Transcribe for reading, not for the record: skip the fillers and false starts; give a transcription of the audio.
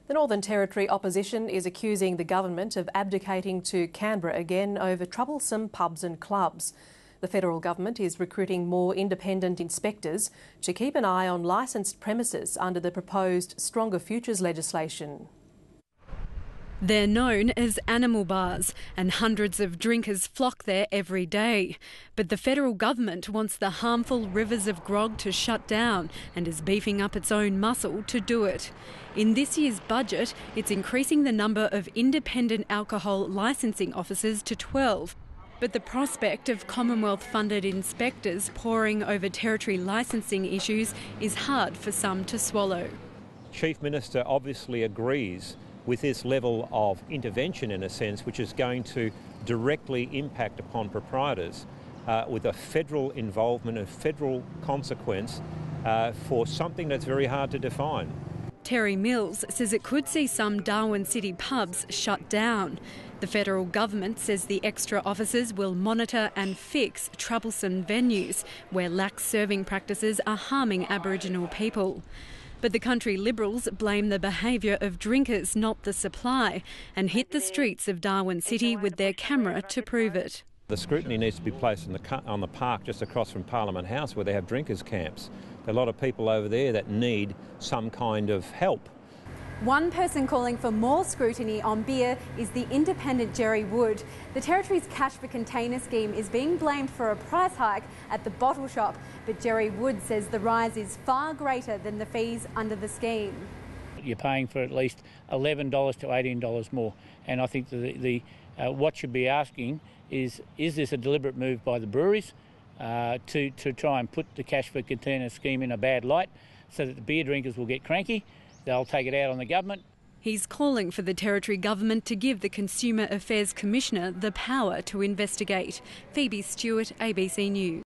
The Northern Territory opposition is accusing the government of abdicating to Canberra again over troublesome pubs and clubs. The federal government is recruiting more independent inspectors to keep an eye on licensed premises under the proposed Stronger Futures legislation. They're known as animal bars, and hundreds of drinkers flock there every day. But the federal government wants the harmful rivers of grog to shut down and is beefing up its own muscle to do it. In this year's budget, it's increasing the number of independent alcohol licensing officers to 12. But the prospect of Commonwealth-funded inspectors poring over territory licensing issues is hard for some to swallow. Chief Minister obviously agrees with this level of intervention, in a sense, which is going to directly impact upon proprietors with a federal involvement, a federal consequence for something that's very hard to define. Terry Mills says it could see some Darwin City pubs shut down. The federal government says the extra officers will monitor and fix troublesome venues where lax serving practices are harming Aboriginal people. But the country Liberals blame the behaviour of drinkers, not the supply, and hit the streets of Darwin City with their camera to prove it. The scrutiny needs to be placed on the park just across from Parliament House, where they have drinkers' camps. There are a lot of people over there that need some kind of help. One person calling for more scrutiny on beer is the independent Jerry Wood. The Territory's cash for container scheme is being blamed for a price hike at the bottle shop, but Jerry Wood says the rise is far greater than the fees under the scheme. You're paying for at least $11 to $18 more, and I think what should be asking is this a deliberate move by the breweries to try and put the cash for container scheme in a bad light so that the beer drinkers will get cranky? They'll take it out on the government. He's calling for the Territory government to give the Consumer Affairs Commissioner the power to investigate. Phoebe Stewart, ABC News.